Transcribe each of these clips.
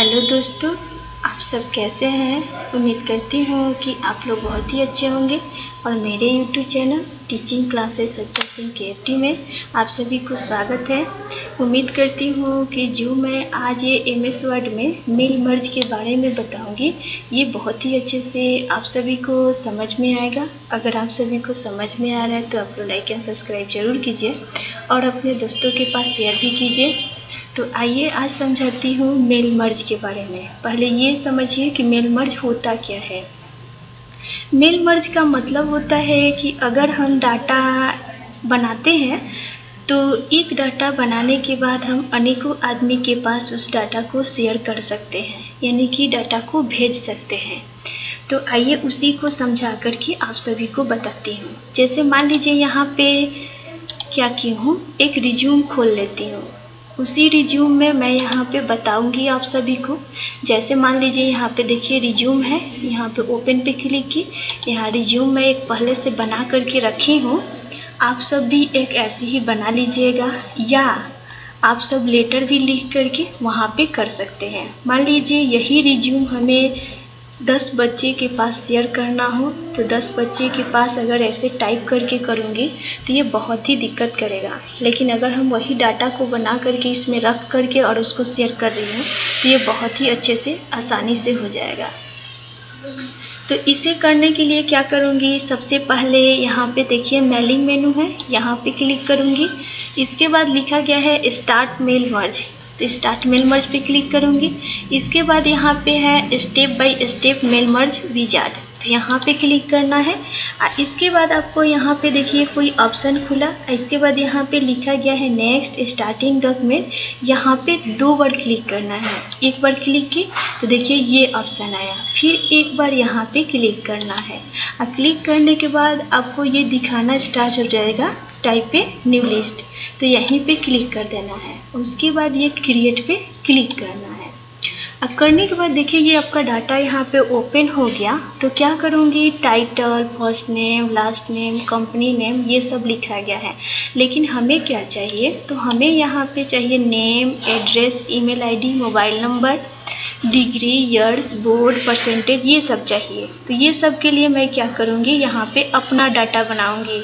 Hello दोस्तों, आप सब कैसे हैं। उम्मीद करती हूँ कि आप लोग बहुत ही अच्छे होंगे और मेरे YouTube channel teaching classes Satya Singh KFT में आप सभी को स्वागत है। उम्मीद करती हूँ कि जो मैं आज ये MS वर्ड में मेल मर्ज के बारे में बताऊँगी ये बहुत ही अच्छे से आप सभी को समझ में आएगा। अगर आप सभी को समझ में आ रहा है तो आप लोग लाइक एंड सब्सक्राइब जरूर कीजिए और अपने दोस्तों के पास शेयर भी कीजिए। तो आइए आज समझाती हूँ मेल मर्ज के बारे में। पहले ये समझिए कि मेल मर्ज होता क्या है। मेल मर्ज का मतलब होता है कि अगर हम डाटा बनाते हैं तो एक डाटा बनाने के बाद हम अनेकों आदमी के पास उस डाटा को शेयर कर सकते हैं, यानी कि डाटा को भेज सकते हैं। तो आइए उसी को समझा कर के आप सभी को बताती हूँ। जैसे मान लीजिए यहाँ पे क्या की हूँ, एक रिज्यूम खोल लेती हूँ। उसी रिज्यूम में मैं यहाँ पे बताऊंगी आप सभी को। जैसे मान लीजिए यहाँ पे देखिए रिज्यूम है, यहाँ पे ओपन पे क्लिक की। यहाँ रिज्यूम मैं एक पहले से बना करके रखी हूँ। आप सब भी एक ऐसी ही बना लीजिएगा या आप सब लेटर भी लिख करके वहाँ पे कर सकते हैं। मान लीजिए यही रिज्यूम हमें 10 बच्चे के पास शेयर करना हो तो 10 बच्चे के पास अगर ऐसे टाइप करके करूँगी तो ये बहुत ही दिक्कत करेगा। लेकिन अगर हम वही डाटा को बना करके इसमें रख करके और उसको शेयर कर रही हूँ तो ये बहुत ही अच्छे से आसानी से हो जाएगा। तो इसे करने के लिए क्या करूँगी, सबसे पहले यहाँ पे देखिए मेलिंग मेनू है, यहाँ पे क्लिक करूँगी। इसके बाद लिखा गया है स्टार्ट मेल मर्ज, तो स्टार्ट मेल मर्ज पे क्लिक करूँगी। इसके बाद यहाँ पे है step by step mail merge wizard, तो यहाँ पे क्लिक करना है। इसके बाद आपको यहाँ पे देखिए कोई ऑप्शन खुला। इसके बाद यहाँ पे लिखा गया है नेक्स्ट स्टार्टिंग डॉक्यूमेंट, यहाँ पे 2 बार क्लिक करना है। एक बार क्लिक की तो देखिए ये ऑप्शन आया, फिर एक बार यहाँ पे क्लिक करना है। क्लिक करने के बाद आपको ये दिखाना स्टार्ट हो जाएगा टाइप पे न्यू लिस्ट, तो यहीं पे क्लिक कर देना है। उसके बाद ये क्रिएट पे क्लिक करना है। अब करने के बाद देखिए ये आपका डाटा यहाँ पे ओपन हो गया। तो क्या करूँगी, title, first name, last name, company name ये सब लिखा गया है। लेकिन हमें क्या चाहिए, तो हमें यहाँ पे चाहिए name, address, email ID, mobile number, degree, years, board, percentage ये सब चाहिए। तो ये सब के लिए मैं क्या करूँगी, यहाँ पे अपना डाटा बनाऊँगी।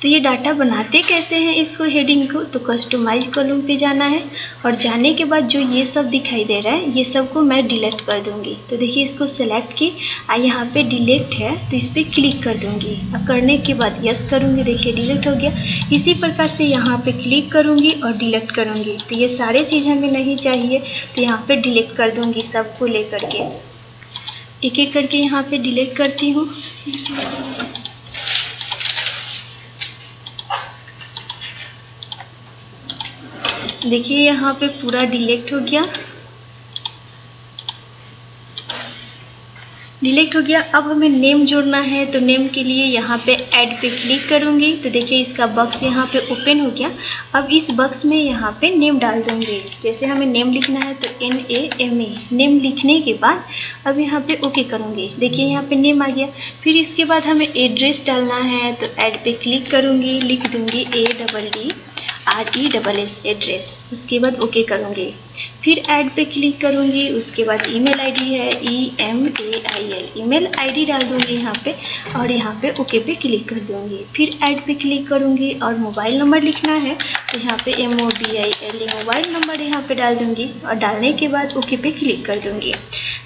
तो ये डाटा बनाते कैसे हैं इसको, हेडिंग को, तो कस्टमाइज कॉलम पे जाना है और जाने के बाद जो ये सब दिखाई दे रहा है ये सब को मैं डिलीट कर दूंगी। तो देखिए इसको सेलेक्ट की, यहाँ पे डिलीट है तो इस पर क्लिक कर दूंगी। अब करने के बाद यस करूंगी, देखिए डिलीट हो गया। इसी प्रकार से यहाँ पे क्लिक करूंगी और डिलीट करूंगी। तो ये सारे चीज़ हमें नहीं चाहिए तो यहाँ पे डिलीट कर दूंगी सबको लेकर के। एक एक करके यहाँ पे डिलीट करती हूँ। देखिए यहाँ पे पूरा डिलीट हो गया, डिलीट हो गया। अब हमें नेम जोड़ना है तो नेम के लिए यहाँ पे ऐड पे क्लिक करूँगी। तो देखिए इसका बॉक्स यहाँ पे ओपन हो गया। अब इस बॉक्स में यहाँ पे नेम डाल दूँगी। जैसे हमें नेम लिखना है तो NAME नेम लिखने के बाद अब यहाँ पे ओके करूँगी। देखिए यहाँ पे नेम आ गया। फिर इसके बाद हमें एड्रेस डालना है तो ऐड पे क्लिक करूँगी, लिख दूँगी ADDRESS एड्रेस। उसके बाद ओके करूँगी। फिर ऐड पे क्लिक करूँगी। उसके बाद ईमेल आईडी है EMAIL, ईमेल आईडी डाल दूँगी यहाँ पे और यहाँ पे ओके पे क्लिक कर दूँगी। फिर ऐड पे क्लिक करूँगी और मोबाइल नंबर लिखना है तो यहाँ पे MOBILE मोबाइल नंबर यहाँ पे डाल दूँगी और डालने के बाद ओके पे क्लिक कर दूँगी।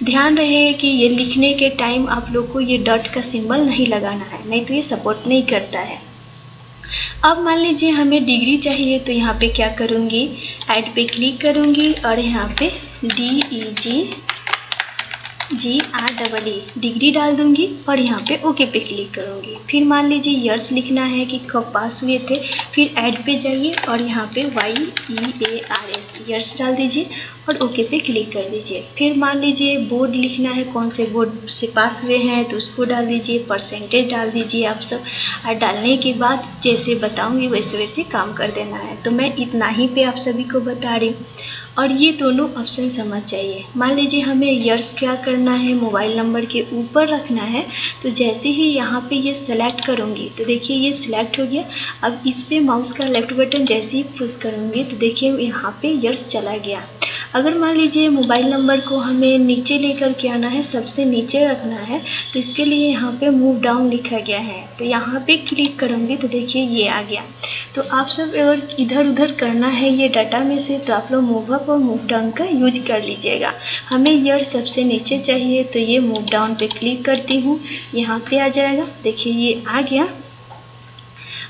ध्यान रहे कि ये लिखने के टाइम आप लोग को ये डॉट का सिंबल नहीं लगाना है, नहीं तो ये सपोर्ट नहीं करता है। अब मान लीजिए हमें डिग्री चाहिए तो यहाँ पे क्या करूँगी, ऐड पे क्लिक करूँगी और यहाँ पे DEGREE डिग्री डाल दूँगी और यहाँ पे ओके पे क्लिक करूँगी। फिर मान लीजिए ईयर्स लिखना है कि कब पास हुए थे, फिर ऐड पे जाइए और यहाँ पे YEARS ईयर्स डाल दीजिए और ओके पे क्लिक कर दीजिए। फिर मान लीजिए बोर्ड लिखना है, कौन से बोर्ड से पास हुए हैं तो उसको डाल दीजिए, परसेंटेज डाल दीजिए आप सब। और डालने के बाद जैसे बताऊँगी वैसे वैसे काम कर देना है। तो मैं इतना ही पे आप सभी को बता रही हूँ और ये दोनों ऑप्शन समझ चाहिए। मान लीजिए हमें ईयर्स क्या करना है, मोबाइल नंबर के ऊपर रखना है। तो जैसे ही यहाँ पे ये सेलेक्ट करूँगी तो देखिए ये सिलेक्ट हो गया। अब इस पे माउस का लेफ्ट बटन जैसे ही प्रेस करूँगी तो देखिए यहाँ पे ईयर्स चला गया। अगर मान लीजिए मोबाइल नंबर को हमें नीचे लेकर के आना है, सबसे नीचे रखना है, तो इसके लिए यहाँ पे मूव डाउन लिखा गया है। तो यहाँ पे क्लिक करूँगी तो देखिए ये आ गया। तो आप सब अगर इधर उधर करना है ये डाटा में से, तो आप लोग मूव अप और मूव डाउन का यूज कर लीजिएगा। हमें ईयर सबसे नीचे चाहिए, तो ये मूव डाउन पे क्लिक करती हूँ, यहाँ पे आ जाएगा। देखिए ये आ गया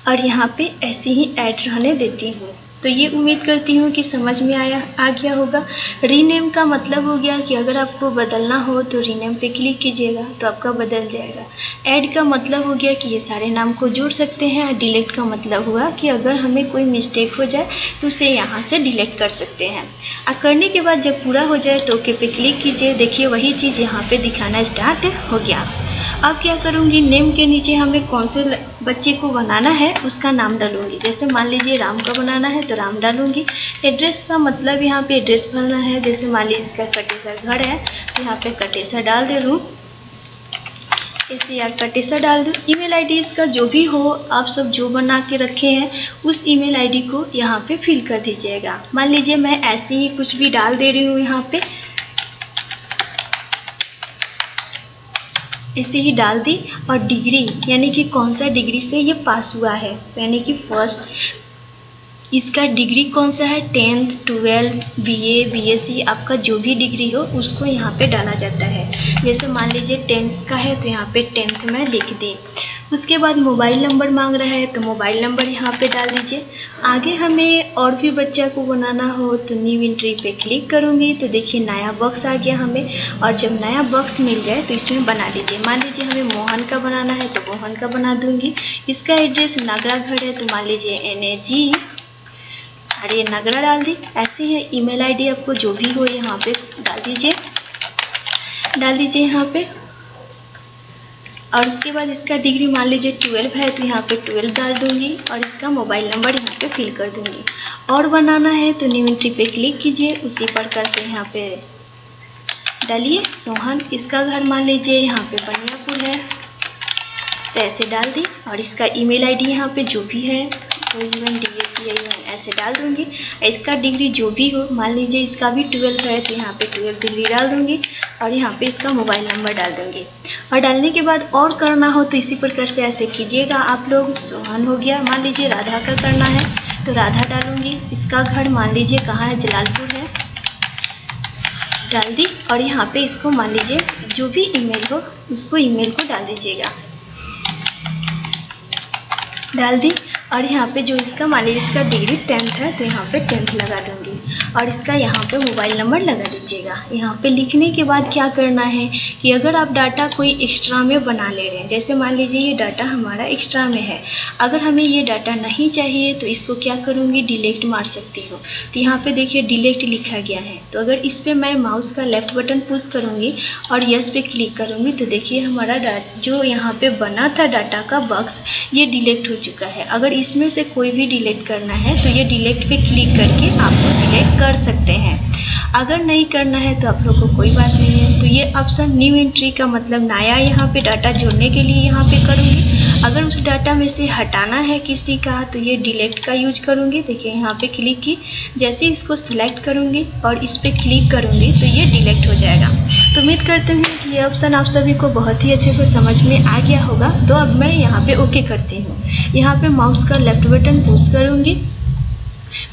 और यहाँ पे ऐसे ही ऐड रहने देती हूँ। तो ये उम्मीद करती हूँ कि समझ में आ गया होगा। रीनेम का मतलब हो गया कि अगर आपको बदलना हो तो रीनेम पे क्लिक कीजिएगा तो आपका बदल जाएगा। ऐड का मतलब हो गया कि ये सारे नाम को जोड़ सकते हैं। डिलीट का मतलब हुआ कि अगर हमें कोई मिस्टेक हो जाए तो उसे यहाँ से डिलीट कर सकते हैं। करने के बाद जब पूरा हो जाए तो ओके पे क्लिक कीजिए। देखिए वही चीज़ यहाँ पे दिखाना स्टार्ट हो गया। अब क्या करूँगी, नेम के नीचे हमें कौन से बच्चे को बनाना है उसका नाम डालूंगी। जैसे मान लीजिए राम का बनाना है तो राम डालूंगी। एड्रेस का मतलब यहाँ पे एड्रेस भरना है। जैसे मान लीजिए इसका कटेसर घर है तो यहाँ पे कटेसर डाल दे लूँ, SAR कटेसर डाल दूँ। ईमेल आईडी इसका जो भी हो, आप सब जो बना के रखे हैं उस ईमेल आईडी को यहाँ पे फिल कर दीजिएगा। मान लीजिए मैं ऐसे ही कुछ भी डाल दे रही हूँ, यहाँ पे ऐसे ही डाल दी। और डिग्री यानी कि कौन सा डिग्री से ये पास हुआ है, यानी कि फर्स्ट इसका डिग्री कौन सा है, 10th 12 BA BSc आपका जो भी डिग्री हो उसको यहाँ पे डाला जाता है। जैसे मान लीजिए 10th का है तो यहाँ पे 10th मैं लिख दी। उसके बाद मोबाइल नंबर मांग रहा है तो मोबाइल नंबर यहाँ पे डाल दीजिए। आगे हमें और भी बच्चा को बनाना हो तो न्यू एंट्री पे क्लिक करूँगी तो देखिए नया बॉक्स आ गया हमें। और जब नया बॉक्स मिल जाए तो इसमें बना लीजिए। मान लीजिए हमें मोहन का बनाना है तो मोहन का बना दूँगी। इसका एड्रेस नागरा घर है तो मान लीजिए NAG अरे नगरा डाल दी। ऐसे ही ईमेल आईडी आपको जो भी हो यहाँ पे डाल दीजिए यहाँ पे। और उसके बाद इसका डिग्री मान लीजिए 12 है तो यहाँ पे 12 डाल दूँगी और इसका मोबाइल नंबर यहाँ पे फिल कर दूँगी। और बनाना है तो न्यू एंट्री पे क्लिक कीजिए। उसी प्रकार से यहाँ पे डालिए सोहन। इसका घर मान लीजिए यहाँ पे बनियापुर है तो ऐसे डाल दी। और इसका ईमेल आईडी यहाँ पे जो भी है DAPIN ऐसे डाल दूँगी। इसका डिग्री जो भी हो, मान लीजिए इसका भी 12 है तो यहाँ पे 12 डिग्री डाल दूँगी और यहाँ पे इसका मोबाइल नंबर डाल दूँगी। और डालने के बाद और करना हो तो इसी प्रकार से ऐसे कीजिएगा आप लोग। सोहन हो गया। मान लीजिए राधा का करना है तो राधा डालूँगी। इसका घर मान लीजिए कहाँ है, जलालपुर है, डाल दी। और यहाँ पे इसको मान लीजिए जो भी ईमेल हो उसको ईमेल को डाल दीजिएगा, डाल दी। और यहाँ पे जो इसका मान लीजिए इसका डिग्री 10th है तो यहाँ पे 10th लगा दूँगी। और इसका यहाँ पे मोबाइल नंबर लगा दीजिएगा। यहाँ पे लिखने के बाद क्या करना है कि अगर आप डाटा कोई एक्स्ट्रा में बना ले रहे हैं, जैसे मान लीजिए ये डाटा हमारा एक्स्ट्रा में है, अगर हमें ये डाटा नहीं चाहिए तो इसको क्या करूँगी, डिलीट मार सकती हूँ। तो यहाँ पे देखिए डिलीट लिखा गया है। तो अगर इस पर मैं माउस का लेफ्ट बटन पुश करूँगी और यस पे क्लिक करूँगी तो देखिए हमारा जो यहाँ पे बना था डाटा का बॉक्स ये डिलीट हो चुका है। अगर इसमें से कोई भी डिलीट करना है तो ये डिलीट पे क्लिक करके आप लोग डिलीट कर सकते हैं। अगर नहीं करना है तो आप लोग को कोई बात नहीं है। तो ये ऑप्शन न्यू एंट्री का मतलब नया यहाँ पे डाटा जोड़ने के लिए यहाँ पे करूँगी। अगर उस डाटा में से हटाना है किसी का तो ये डिलीट का यूज करूँगी। देखिए यहाँ पे क्लिक की, जैसे इसको सिलेक्ट करूँगी और इस पर क्लिक करूँगी तो ये डिलीट हो जाएगा। तो उम्मीद करते हैं कि ये ऑप्शन आप सभी को बहुत ही अच्छे से समझ में आ गया होगा। तो अब मैं यहाँ पे ओके करती हूँ। यहाँ पे माउस का लेफ्ट बटन पुश करूँगी।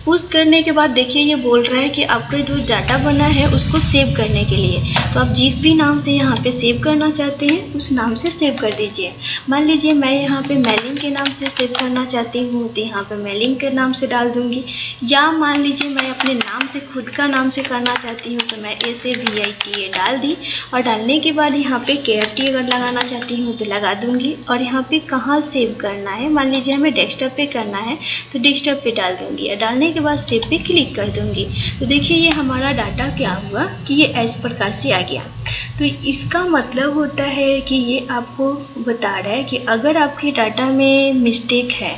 पुश करने के बाद देखिए ये बोल रहा है कि आपका जो डाटा बना है उसको सेव करने के लिए, तो आप जिस भी नाम से यहाँ पे सेव करना चाहते हैं उस नाम से सेव कर दीजिए। मान लीजिए मैं यहाँ पे मेलिंग के नाम से सेव करना चाहती हूँ तो यहाँ पे मेलिंग के नाम से डाल दूँगी। या मान लीजिए मैं अपने नाम से खुद का नाम से करना चाहती हूँ तो मैं SAVITA डाल दी। और डालने के बाद यहाँ पे KFT अगर लगाना चाहती हूँ तो लगा दूँगी। और यहाँ पे कहाँ सेव करना है, मान लीजिए हमें डेस्कटॉप पे करना है तो डेस्कटॉप पे डाल दूँगी। डालने के बाद सेव पे क्लिक कर दूंगी। तो देखिए ये हमारा डाटा क्या हुआ कि ये इस प्रकार से आ गया। तो इसका मतलब होता है कि ये आपको बता रहा है कि अगर आपके डाटा में मिस्टेक है,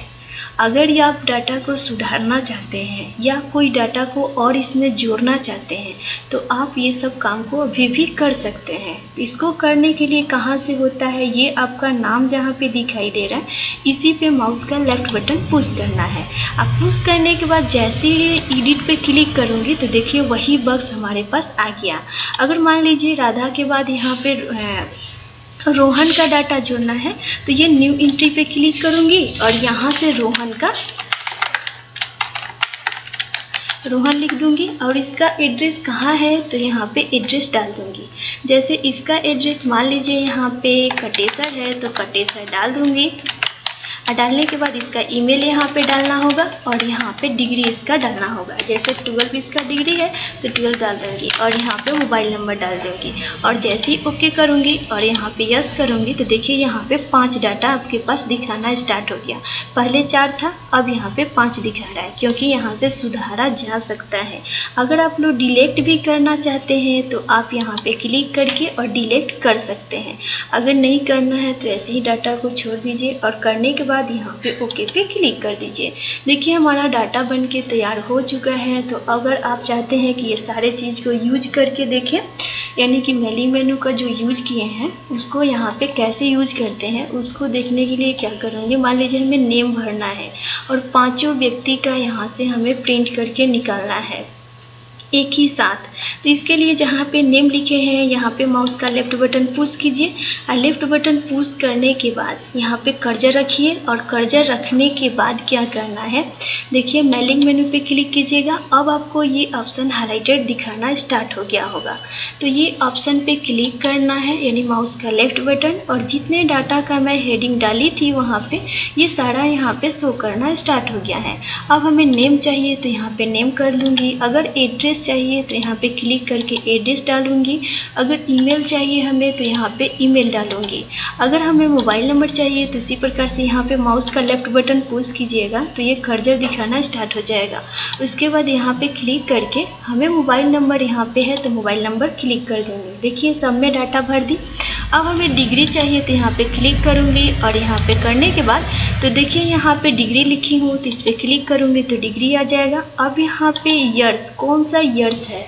अगर ये आप डाटा को सुधारना चाहते हैं या कोई डाटा को और इसमें जोड़ना चाहते हैं तो आप ये सब काम को अभी भी कर सकते हैं। इसको करने के लिए कहाँ से होता है, ये आपका नाम जहाँ पे दिखाई दे रहा है इसी पे माउस का लेफ्ट बटन पुश करना है। आप पुश करने के बाद जैसे ही एडिट पे क्लिक करूँगी तो देखिए वही बॉक्स हमारे पास आ गया। अगर मान लीजिए राधा के बाद यहाँ पे रोहन का डाटा जोड़ना है तो ये न्यू एंट्री पे क्लिक करूँगी और यहाँ से रोहन लिख दूंगी और इसका एड्रेस कहाँ है तो यहाँ पे एड्रेस डाल दूंगी। जैसे इसका एड्रेस मान लीजिए यहाँ पे कटेसर है तो कटेसर डाल दूंगी और डालने के बाद इसका ईमेल यहाँ पे डालना होगा और यहाँ पे डिग्री इसका डालना होगा। जैसे 12 इसका डिग्री है तो 12 डाल दूँगी और यहाँ पे मोबाइल नंबर डाल दूँगी और जैसे ही ओके करूँगी और यहाँ पे यस करूँगी तो देखिए यहाँ पे 5 डाटा आपके पास दिखाना स्टार्ट हो गया। पहले 4 था, अब यहाँ पे 5 दिखा रहा है क्योंकि यहाँ से सुधारा जा सकता है। अगर आप लोग डिलीट भी करना चाहते हैं तो आप यहाँ पे क्लिक करके और डिलीट कर सकते हैं। अगर नहीं करना है तो ऐसे ही डाटा को छोड़ दीजिए और करने के बाद यहाँ पे ओके पे क्लिक कर दीजिए। देखिए हमारा डाटा बन के तैयार हो चुका है। तो अगर आप चाहते हैं कि ये सारे चीज़ को यूज करके देखें, यानी कि मेलिंग मेनू का जो यूज किए हैं उसको यहाँ पे कैसे यूज करते हैं उसको देखने के लिए क्या करूँगी, मान लीजिए हमें नेम भरना है और 5 व्यक्ति का यहाँ से हमें प्रिंट करके निकालना है एक ही साथ। तो इसके लिए जहाँ पे नेम लिखे हैं यहाँ पे माउस का लेफ्ट बटन पुश कीजिए और लेफ्ट बटन पुश करने के बाद यहाँ पे कर्सर रखिए और कर्सर रखने के बाद क्या करना है, देखिए मेलिंग मेनू पे क्लिक कीजिएगा। अब आपको ये ऑप्शन हाईलाइटेड दिखाना स्टार्ट हो गया होगा। तो ये ऑप्शन पे क्लिक करना है यानी माउस का लेफ्ट बटन और जितने डाटा का मैं हेडिंग डाली थी वहाँ पे ये सारा यहाँ पे शो करना स्टार्ट हो गया है। अब हमें नेम चाहिए तो यहाँ पे नेम कर लूँगी। अगर एड्रेस चाहिए तो यहाँ पे क्लिक करके एड्रेस डालूंगी। अगर ईमेल चाहिए हमें तो यहाँ पे ईमेल डालूंगी। अगर हमें मोबाइल नंबर चाहिए तो इसी प्रकार से यहाँ पे माउस का लेफ्ट बटन पुश कीजिएगा तो ये कर्सर दिखाना स्टार्ट हो जाएगा। उसके बाद यहाँ पे क्लिक करके हमें मोबाइल नंबर यहाँ पे है तो मोबाइल नंबर क्लिक कर दूँगी। देखिए सब में डाटा भर दी। अब हमें डिग्री चाहिए तो यहाँ पे क्लिक करूँगी और यहाँ पे करने के बाद तो देखिए यहाँ पे डिग्री लिखी हूँ तो इस पर क्लिक करूँगी तो डिग्री आ जाएगा। अब यहाँ पे ईयर्स, कौन सा ईयर्स है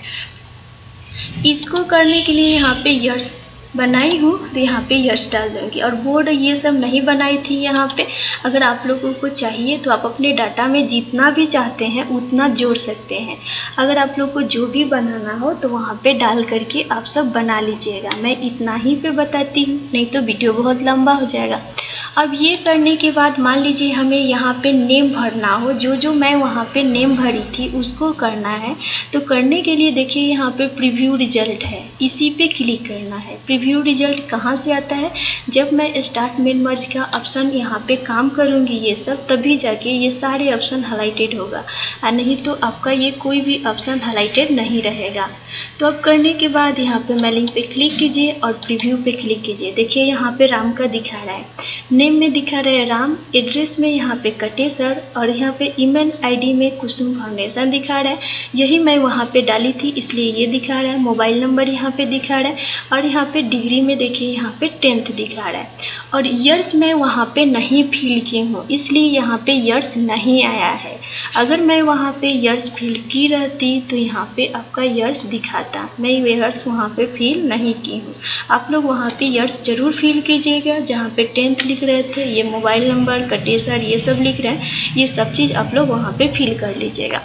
इसको करने के लिए यहाँ पे ईयर्स बनाई हूँ तो यहाँ पे यस डाल दूँगी और बोर्ड ये सब नहीं बनाई थी यहाँ पे। अगर आप लोगों को चाहिए तो आप अपने डाटा में जितना भी चाहते हैं उतना जोड़ सकते हैं। अगर आप लोग को जो भी बनाना हो तो वहाँ पे डाल करके आप सब बना लीजिएगा। मैं इतना ही पे बताती हूँ, नहीं तो वीडियो बहुत लंबा हो जाएगा। अब ये करने के बाद मान लीजिए हमें यहाँ पे नेम भरना हो, जो मैं वहाँ पे नेम भरी थी उसको करना है। तो करने के लिए देखिए यहाँ पे प्रीव्यू रिजल्ट है, इसी पे क्लिक करना है। प्रीव्यू रिजल्ट कहाँ से आता है, जब मैं स्टार्ट मेन मर्ज का ऑप्शन यहाँ पे काम करूँगी ये सब, तभी जाके ये सारे ऑप्शन हाईलाइटेड होगा और नहीं तो आपका ये कोई भी ऑप्शन हाईलाइटेड नहीं रहेगा। तो अब करने के बाद यहाँ पे मेलिंग पे क्लिक कीजिए और प्रीव्यू पे क्लिक कीजिए। देखिए यहाँ पे राम का दिखा रहा है, नेम में दिखा रहा है राम, एड्रेस में यहाँ पे कटेसर और यहाँ पे ईमेल आईडी में कुसुम फाउंडेशन दिखा रहा है। यही मैं वहाँ पे डाली थी इसलिए ये दिखा रहा है। मोबाइल नंबर यहाँ पे दिखा रहा है और यहाँ पे डिग्री में देखिए यहाँ पे 10th दिखा रहा है और ईयर्स मैं वहाँ पे नहीं फिल की हूँ इसलिए यहाँ पे ईयर्स नहीं आया है। अगर मैं वहाँ पे ईयर्स फिल की रहती तो यहाँ पे आपका ईयर्स दिखाता। मैं ईयर्स वहाँ पे फिल नहीं की हूँ। आप लोग वहाँ पे ईयर्स जरूर फिल कीजिएगा। जहाँ पे 10th लिख रहे थे, ये मोबाइल नंबर कटेसर ये सब लिख रहे हैं, ये सब चीज़ आप लोग वहाँ पे फिल कर लीजिएगा।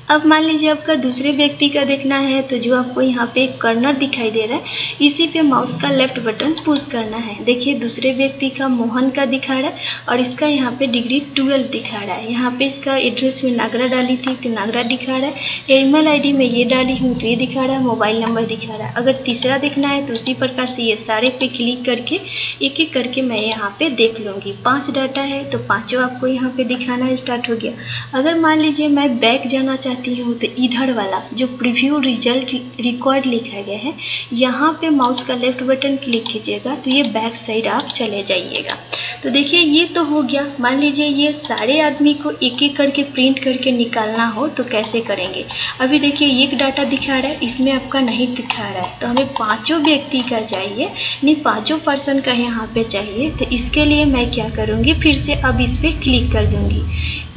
अब मान लीजिए आपका दूसरे व्यक्ति का देखना है तो जो आपको यहाँ पे एक कर्नर दिखाई दे रहा है इसी पे माउस का लेफ्ट बटन पुश करना है। देखिए दूसरे व्यक्ति का मोहन का दिखा रहा है और इसका यहाँ पे डिग्री 12 दिखा रहा है। यहाँ पे इसका एड्रेस में नागरा डाली थी तो नागरा दिखा रहा है, ईमेल आईडी में ये डाली हूँ तो ये दिखा रहा है, मोबाइल नंबर दिखा रहा है। अगर तीसरा देखना है तो उसी प्रकार से ये सारे पे क्लिक करके एक एक करके मैं यहाँ पे देख लूँगी। 5 डाटा है तो पाँचों आपको यहाँ पे दिखाना स्टार्ट हो गया। अगर मान लीजिए मैं बैक जाना चाहती हूँ तो इधर वाला जो प्रीव्यू रिजल्ट रिकॉर्ड लिखा गया है यहाँ पे माउस का लेफ्ट बटन क्लिक कीजिएगा तो ये बैक साइड आप चले जाइएगा। तो देखिए ये तो हो गया। मान लीजिए ये सारे आदमी को एक एक करके प्रिंट करके निकालना हो तो कैसे करेंगे। अभी देखिए एक डाटा दिखा रहा है, इसमें आपका नहीं दिखा रहा है, तो हमें पांचों व्यक्ति का चाहिए, नहीं पांचों पर्सन का यहाँ पे चाहिए। तो इसके लिए मैं क्या करूँगी, फिर से अब इस पर क्लिक कर दूँगी।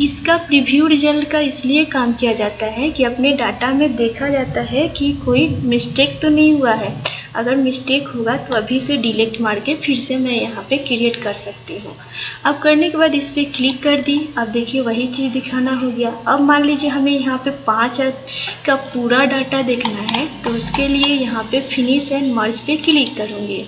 इसका प्रीव्यू रिजल्ट का इसलिए काम किया जाता है कि अपने डाटा में देखा जाता है कि कोई मिस्टेक तो नहीं हुआ है। अगर मिस्टेक होगा तो अभी से डिलीट मार के फिर से मैं यहाँ पे क्रिएट कर सकती हूँ। अब करने के बाद इस पर क्लिक कर दी। अब देखिए वही चीज़ दिखाना हो गया। अब मान लीजिए हमें यहाँ पे 5 का पूरा डाटा देखना है, तो उसके लिए यहाँ पे फिनिश एंड मर्ज पे क्लिक करूँगी।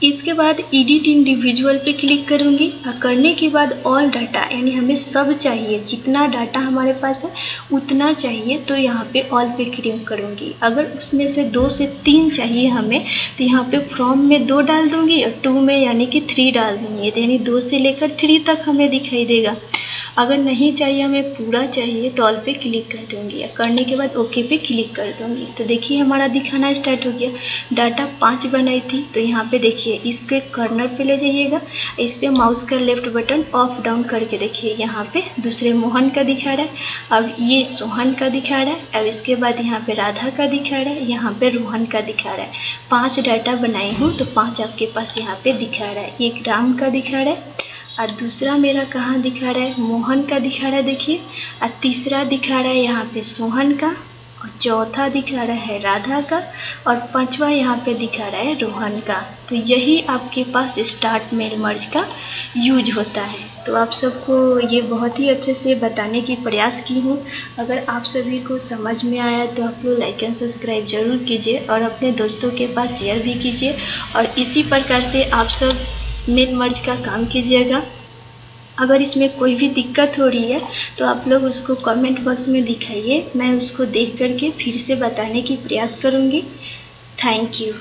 इसके बाद एडिट इंडिविजुअल पे क्लिक करूँगी और करने के बाद ऑल डाटा, यानी हमें सब चाहिए, जितना डाटा हमारे पास है उतना चाहिए, तो यहाँ पे ऑल पे क्लिक करूँगी। अगर उसमें से 2 से 3 चाहिए हमें, तो यहाँ पे फ्रॉम में 2 डाल दूँगी और 2 में यानी कि 3 डाल दूँगी, तो यानी 2 से लेकर 3 तक हमें दिखाई देगा। अगर नहीं चाहिए, हमें पूरा चाहिए, तो ऑल पे क्लिक कर दूँगी। करने के बाद ओके पे क्लिक कर दूँगी। तो देखिए हमारा दिखाना स्टार्ट हो गया। डाटा 5 बनाई थी, तो यहाँ पे देखिए इसके कॉर्नर पे ले जाइएगा, इस पे माउस का लेफ्ट बटन ऑफ डाउन करके देखिए यहाँ पे दूसरे मोहन का दिखा रहा है, अब ये सोहन का दिखा रहा है, अब इसके बाद यहाँ पे राधा का दिखा रहा है, यहाँ पे रोहन का दिखा रहा है। 5 डाटा बनाई हूँ तो 5 आपके पास यहाँ पे दिखा रहा है। एक राम का दिखा रहा है और दूसरा मेरा कहाँ दिखा रहा है, मोहन का दिखा रहा है देखिए, और तीसरा दिखा रहा है यहाँ पे सोहन का, और चौथा दिखा रहा है राधा का, और पांचवा यहाँ पे दिखा रहा है रोहन का। तो यही आपके पास स्टार्ट मेल मर्ज का यूज होता है। तो आप सबको ये बहुत ही अच्छे से बताने की प्रयास की हूँ। अगर आप सभी को समझ में आया तो आप लोग लाइक एंड सब्सक्राइब जरूर कीजिए और अपने दोस्तों के पास शेयर भी कीजिए, और इसी प्रकार से आप सब मेल मर्ज का काम कीजिएगा। अगर इसमें कोई भी दिक्कत हो रही है तो आप लोग उसको कमेंट बॉक्स में दिखाइए, मैं उसको देख करके फिर से बताने की प्रयास करूँगी। Thank you.